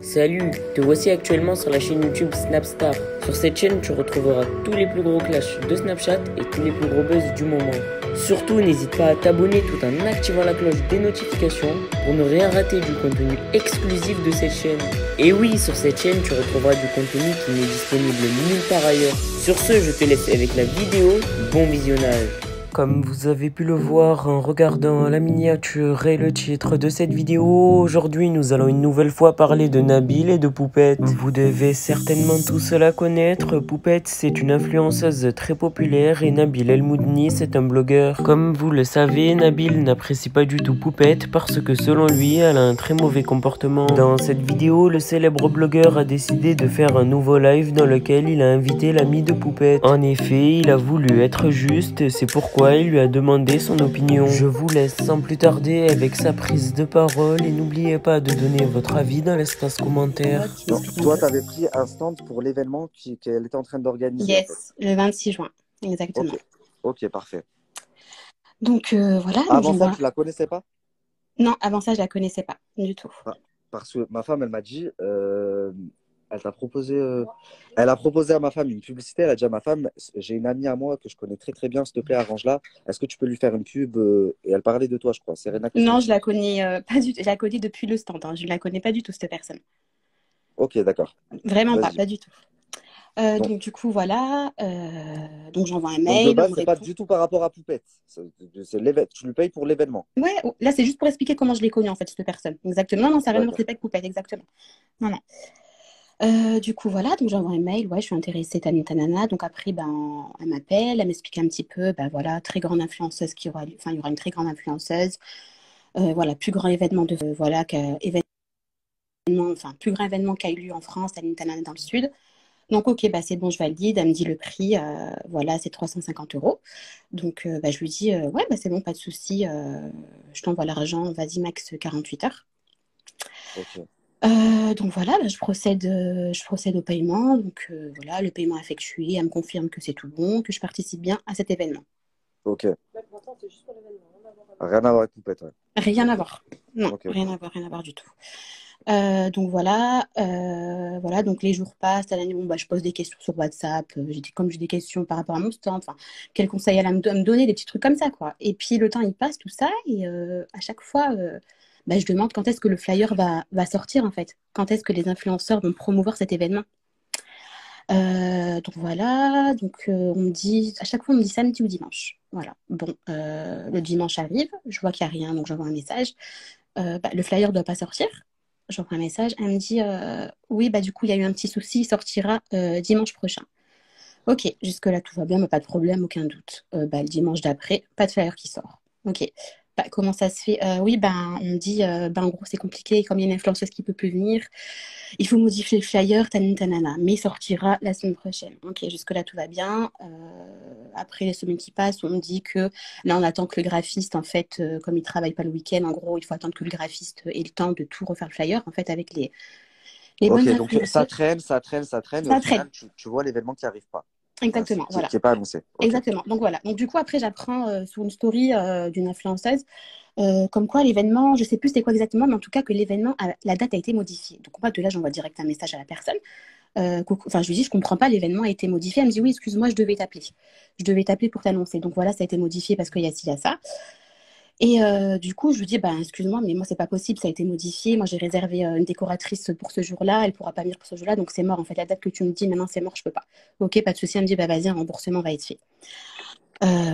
Salut, te voici actuellement sur la chaîne YouTube Snapstar. Sur cette chaîne, tu retrouveras tous les plus gros clashs de Snapchat et tous les plus gros buzz du moment. Surtout, n'hésite pas à t'abonner tout en activant la cloche des notifications pour ne rien rater du contenu exclusif de cette chaîne. Et oui, sur cette chaîne, tu retrouveras du contenu qui n'est disponible nulle part ailleurs. Sur ce, je te laisse avec la vidéo. Bon visionnage. Comme vous avez pu le voir en regardant la miniature et le titre de cette vidéo, aujourd'hui nous allons une nouvelle fois parler de Nabil et de Poupette. Vous devez certainement tous la connaître. Poupette, c'est une influenceuse très populaire et Nabil El Moudni, c'est un blogueur. Comme vous le savez, Nabil n'apprécie pas du tout Poupette parce que selon lui, elle a un très mauvais comportement. Dans cette vidéo, le célèbre blogueur a décidé de faire un nouveau live dans lequel il a invité l'ami de Poupette. En effet, il a voulu être juste, c'est pourquoi il lui a demandé son opinion. Je vous laisse sans plus tarder avec sa prise de parole et n'oubliez pas de donner votre avis dans l'espace commentaire. Donc, toi, tu avais pris un stand pour l'événement qu'elle était en train d'organiser. Yes, le 26 juin, exactement. Ok, parfait. Donc voilà. Avant ça, tu la connaissais pas? Non, avant ça, je la connaissais pas du tout. Parce que ma femme, elle m'a dit, elle a proposé à ma femme une publicité. Elle a dit à ma femme, j'ai une amie à moi que je connais très très bien, s'il te plaît, arrange-la. Est-ce que tu peux lui faire une pub? Et elle parlait de toi, je crois. Serena. Non, je la connais pas du tout. Je la connais depuis le stand. Je ne la connais pas du tout, cette personne. Ok, d'accord. Vraiment pas du tout. Donc du coup, voilà. Donc j'envoie un mail. Donc, de base, c'est pas du tout par rapport à Poupette. Tu lui payes pour l'événement. Ouais, là, c'est juste pour expliquer comment je l'ai connue, en fait, cette personne. Exactement. Non, ça n'a rien à voir avec Poupette, exactement. Non, non. Du coup, voilà, donc j'envoie un mail, ouais, je suis intéressée, tanana. Donc après, elle m'appelle, elle m'explique un petit peu, voilà, très grande influenceuse il y aura une très grande influenceuse, voilà, plus grand événement plus grand événement qui a eu lieu en France, tanana dans le sud. Donc, ok, c'est bon, je valide. Elle me dit le prix, voilà, c'est 350 €. Donc, je lui dis, ouais, c'est bon, pas de souci, je t'envoie l'argent, vas-y, max 48 heures. Ok. Donc voilà, je procède au paiement. Donc voilà, le paiement effectué, elle me confirme que c'est tout bon, que je participe bien à cet événement. Ok. Rien à voir avec Poupette, ouais. Rien à voir. Non, Okay. rien à voir du tout. Donc voilà, donc les jours passent, je pose des questions sur WhatsApp, comme j'ai des questions par rapport à mon stand, quels conseils elle a à me donner, des petits trucs comme ça, quoi. Et puis le temps il passe, tout ça, et à chaque fois, je demande quand est-ce que le flyer va sortir, en fait. Quand est-ce que les influenceurs vont promouvoir cet événement. Donc voilà, on me dit, à chaque fois on me dit samedi ou dimanche. Voilà, bon, le dimanche arrive, je vois qu'il n'y a rien, donc j'envoie un message. Le flyer ne doit pas sortir. J'envoie un message, elle me dit oui, du coup il y a eu un petit souci, il sortira dimanche prochain. Ok, jusque-là tout va bien, mais pas de problème, aucun doute. Le dimanche d'après, pas de flyer qui sort. Ok. Comment ça se fait? Oui, on me dit, en gros, c'est compliqué, comme il y a une influenceuse qui ne peut plus venir, il faut modifier le flyer, tanana, mais il sortira la semaine prochaine. Ok, jusque-là, tout va bien. Après les semaines qui passent, on me dit que là, on attend que le graphiste, en fait, comme il ne travaille pas le week-end, en gros, il faut attendre que le graphiste ait le temps de tout refaire le flyer, en fait, avec les bonnes donc ça traîne. Ça Et au final, tu vois l'événement qui n'arrive pas. Exactement, voilà. Qui n'est pas annoncé. Okay. Exactement. Donc voilà. Donc du coup, après, j'apprends sur une story d'une influenceuse comme quoi l'événement, je sais plus c'était quoi exactement, mais en tout cas que l'événement, la date a été modifiée. Donc moi, de là, j'envoie direct un message à la personne. Je lui dis, je comprends pas, l'événement a été modifié. Elle me dit, oui, excuse-moi, je devais t'appeler. Je devais t'appeler pour t'annoncer. Donc voilà, ça a été modifié parce qu'il y a ci, il y a ça. Et du coup, je lui dis, excuse-moi, mais moi, c'est pas possible, ça a été modifié. Moi, j'ai réservé une décoratrice pour ce jour-là, elle pourra pas venir pour ce jour-là, donc c'est mort. En fait, la date que tu me dis, maintenant, c'est mort, je peux pas. Ok, pas de souci. Elle me dit, vas-y, un remboursement va être fait.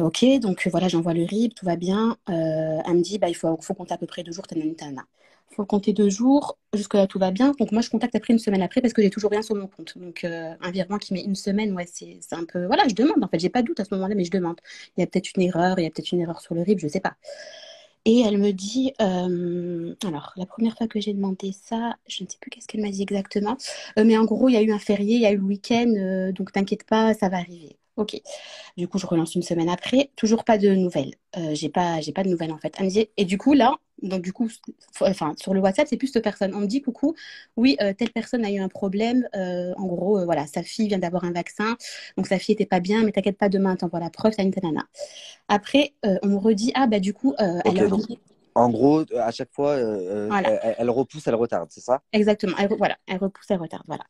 Ok, donc voilà, j'envoie le RIB, tout va bien. Elle me dit, il faut compter à peu près 2 jours, tanana. Il faut compter 2 jours, jusque-là tout va bien. Donc moi, je contacte après une semaine après parce que j'ai toujours rien sur mon compte. Donc un virement qui met une semaine, ouais, c'est un peu. Voilà, je demande en fait, j'ai pas de doute à ce moment-là, mais je demande. Il y a peut-être une erreur sur le RIB, je sais pas. Et elle me dit, alors la première fois que j'ai demandé ça, je ne sais plus qu'est-ce qu'elle m'a dit exactement, mais en gros, il y a eu un férié, il y a eu le week-end, donc t'inquiète pas, ça va arriver. Ok. Du coup, je relance une semaine après, toujours pas de nouvelles. J'ai pas de nouvelles en fait. Elle me dit, et du coup, là, donc du coup, sur le WhatsApp, c'est plus cette personne. On me dit, coucou, oui, telle personne a eu un problème. En gros, voilà, sa fille vient d'avoir un vaccin, donc sa fille était pas bien, mais t'inquiète pas, demain, t'envoies la preuve, tanana. Après, on me redit, du coup, elle a donc, En gros, à chaque fois, Voilà, elle repousse, elle retarde, c'est ça? exactement. Voilà, elle repousse, elle retarde. Voilà.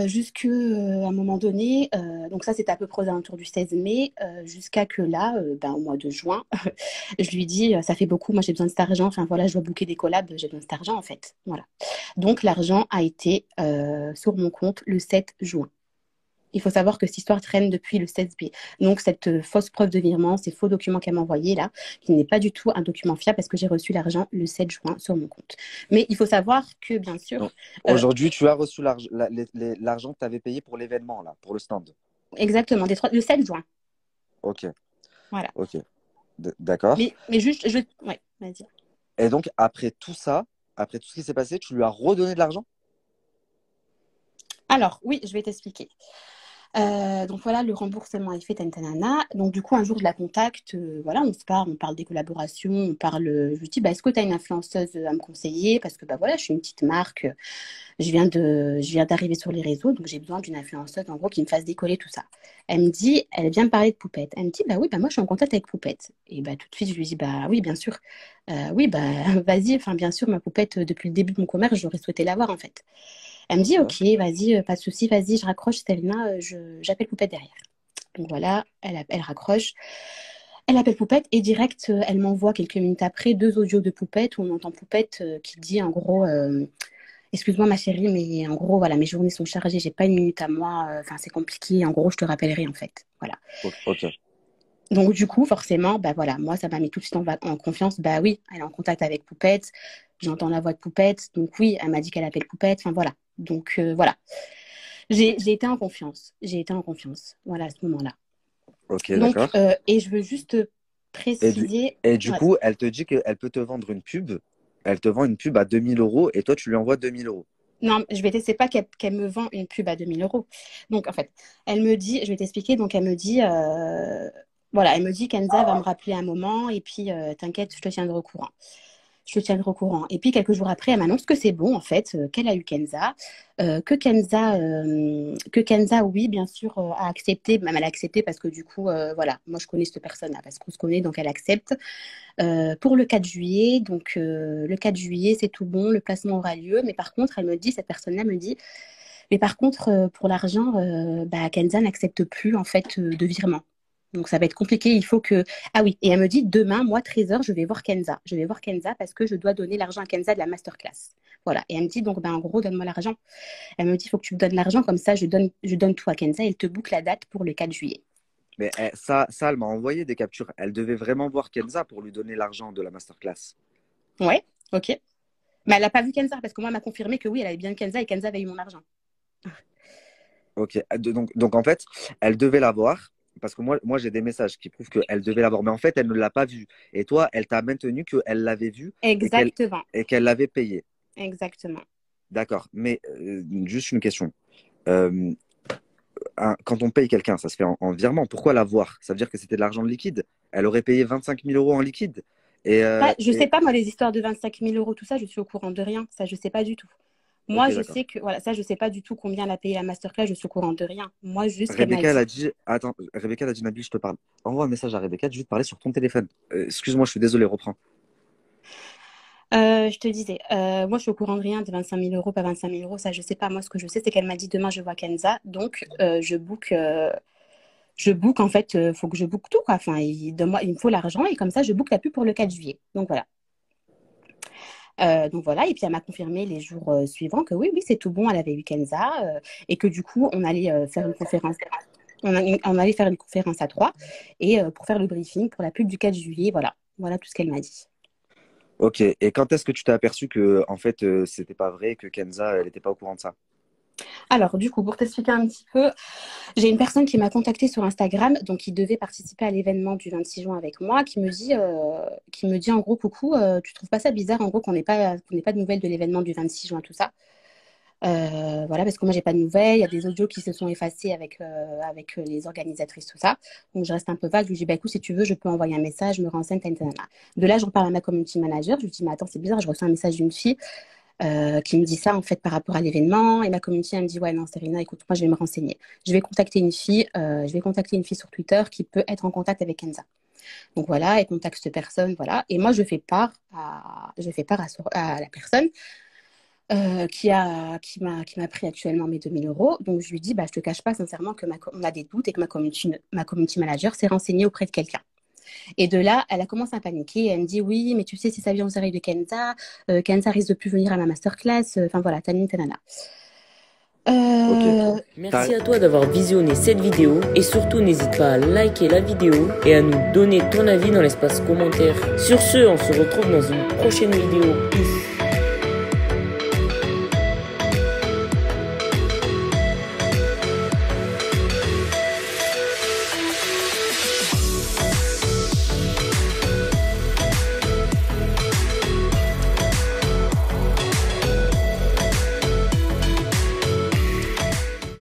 Jusque à un moment donné, donc ça c'était à peu près aux alentours du 16 mai, jusqu'à que là, au mois de juin, je lui dis, ça fait beaucoup, moi j'ai besoin de cet argent, enfin voilà, je dois booker des collabs, j'ai besoin de cet argent en fait. Voilà. Donc l'argent a été sur mon compte le 7 juin. Il faut savoir que cette histoire traîne depuis le 16 mai. Donc, cette fausse preuve de virement, ces faux documents qu'elle m'a envoyés là, qui n'est pas du tout un document fiable parce que j'ai reçu l'argent le 7 juin sur mon compte. Mais il faut savoir que, bien sûr, Donc, euh, aujourd'hui, tu as reçu l'argent que tu avais payé pour l'événement, là, pour le stand. exactement, le 7 juin. Ok, Voilà. ok. D'accord. Mais juste, ouais, vas-y. Et donc, après tout ça, après tout ce qui s'est passé, tu lui as redonné de l'argent? Alors, oui, je vais t'expliquer. Donc voilà, le remboursement est fait, tanana. Donc du coup, un jour, je la contacte, voilà, on parle des collaborations, on parle, je lui dis, est-ce que tu as une influenceuse à me conseiller? Parce que voilà, je suis une petite marque, je viens d'arriver sur les réseaux, donc j'ai besoin d'une influenceuse, en gros, qui me fasse décoller tout ça. Elle me dit, elle vient me parler de Poupette. Elle me dit, oui, moi, je suis en contact avec Poupette. Et tout de suite, je lui dis, oui, bien sûr. Oui, vas-y, enfin, bien sûr, ma Poupette, depuis le début de mon commerce, j'aurais souhaité l'avoir, en fait. Elle me dit, Ouais. ok, vas-y, pas de souci, vas-y, je raccroche, Stelina, j'appelle Poupette derrière. Donc voilà, elle raccroche. Elle appelle Poupette et direct, elle m'envoie quelques minutes après 2 audios de Poupette où on entend Poupette qui dit en gros, excuse-moi ma chérie, mais en gros, voilà, mes journées sont chargées, j'ai pas une minute à moi, enfin c'est compliqué, en gros, je te rappellerai en fait. Voilà. Ok. Ok. Donc du coup, forcément, voilà, moi ça m'a mis tout de suite en confiance. Oui, elle est en contact avec Poupette, j'entends la voix de Poupette, donc oui, elle m'a dit qu'elle appelle Poupette, enfin voilà. Donc voilà, j'ai été en confiance, j'ai été en confiance, voilà, à ce moment-là. Ok, Donc, d'accord. et je veux juste Et du, préciser, et du ouais, coup, elle te dit qu'elle peut te vendre une pub. Elle te vend une pub à 2 000 € et toi, tu lui envoies 2 000 €. non, je vais c'est pas qu'elle me vend une pub à 2 000 euros. Donc, en fait, elle me dit, je vais t'expliquer, donc elle me dit, voilà, elle me dit Kenza va me rappeler un moment et puis t'inquiète, je te tiendrai au courant. Je te tiendrai au courant. Et puis, quelques jours après, elle m'annonce que c'est bon, en fait, qu'elle a eu Kenza, que Kenza, oui, bien sûr, a accepté, même elle a accepté parce que du coup, voilà, moi je connais cette personne-là, parce qu'on se connaît, donc elle accepte. Pour le 4 juillet. Donc, le 4 juillet, c'est tout bon, le placement aura lieu. Mais par contre, cette personne-là me dit, mais par contre, pour l'argent, Kenza n'accepte plus en fait de virement. Donc, ça va être compliqué. Il faut que. Ah oui, et elle me dit, demain, moi, 13h, je vais voir Kenza. Je vais voir Kenza parce que je dois donner l'argent à Kenza de la masterclass. Voilà. Et elle me dit, donc, en gros, donne-moi l'argent. Elle me dit, il faut que tu me donnes l'argent, comme ça, je donne tout à Kenza. Et elle te boucle la date pour le 4 juillet. Mais ça, elle m'a envoyé des captures. Elle devait vraiment voir Kenza pour lui donner l'argent de la masterclass. Ouais, ok. Mais elle n'a pas vu Kenza parce que moi, elle m'a confirmé que oui, elle avait bien Kenza et Kenza avait eu mon argent. Ok. Donc, en fait, elle devait l'avoir. Parce que moi j'ai des messages qui prouvent qu'elle devait l'avoir. Mais en fait, elle ne l'a pas vue. Et toi, elle t'a maintenu qu'elle l'avait vue et qu'elle Exactement, et qu'elle l'avait payé. exactement. D'accord. Mais juste une question. Euh, quand on paye quelqu'un, ça se fait en virement. Pourquoi l'avoir? Ça veut dire que c'était de l'argent liquide. Elle aurait payé 25 000 € en liquide. Et, Je sais pas, moi, les histoires de 25 000 euros, tout ça, je suis au courant de rien. Ça, je sais pas du tout. ok, Moi, je d'accord. sais que, voilà, ça, je sais pas du tout combien elle a payé la masterclass, je suis au courant de rien. Moi, juste qu'elle m'a Rebecca, elle a dit. dit, attends, Rebecca, elle a dit, Nabil, je te parle. Envoie un message à Rebecca, je vais te parler sur ton téléphone. Excuse-moi, je suis désolé, reprends. Je te disais, moi, je suis au courant de rien, de 25 000 euros, pas 25 000 euros, ça, je sais pas. Moi, ce que je sais, c'est qu'elle m'a dit demain, je vois Kenza. Donc, je book, en fait, faut que je book tout, quoi. Enfin, il me faut l'argent et comme ça, je book la pub pour le 4 juillet. Donc, voilà. Donc voilà, et puis elle m'a confirmé les jours suivants que oui, c'est tout bon, elle avait eu Kenza et que du coup, on allait faire une conférence. On allait faire une conférence à trois et pour faire le briefing pour la pub du 4 juillet. Voilà, voilà tout ce qu'elle m'a dit. Ok, et quand est-ce que tu t'es aperçu que, en fait, c'était pas vrai, que Kenza, elle n'était pas au courant de ça? Alors, du coup, pour t'expliquer un petit peu, j'ai une personne qui m'a contactée sur Instagram, donc qui devait participer à l'événement du 26 juin avec moi, qui me dit en gros, coucou, tu trouves pas ça bizarre en gros qu'on n'ait pas de nouvelles de l'événement du 26 juin, tout ça. Voilà, parce que moi, j'ai pas de nouvelles. Il y a des audios qui se sont effacés avec les organisatrices, tout ça. Donc, je reste un peu vague. Je lui dis, écoute, si tu veux, je peux envoyer un message, je me renseigne, tantana. De là, j'en parle à ma community manager. Je lui dis, mais attends, c'est bizarre, je reçois un message d'une fille qui me dit ça, en fait, par rapport à l'événement. Et ma community, elle me dit, ouais, non, Serena, écoute, moi, je vais me renseigner. Je vais contacter une fille sur Twitter qui peut être en contact avec Kenza. Donc voilà, elle contacte cette personne, voilà. Et moi, je fais part à la personne qui m'a pris actuellement mes 2 000 euros. Donc je lui dis, bah, je te cache pas sincèrement que on a des doutes et que ma community manager s'est renseignée auprès de quelqu'un. Et de là, elle a commencé à paniquer. Elle me dit, oui, mais tu sais, c'est ça vient aux oreilles de Kenza. Kenza risque de plus venir à ma masterclass. Enfin voilà, tanine, tanana. Ok. Merci à toi d'avoir visionné cette vidéo et surtout n'hésite pas à liker la vidéo et à nous donner ton avis dans l'espace commentaire. Sur ce, on se retrouve dans une prochaine vidéo. Peace.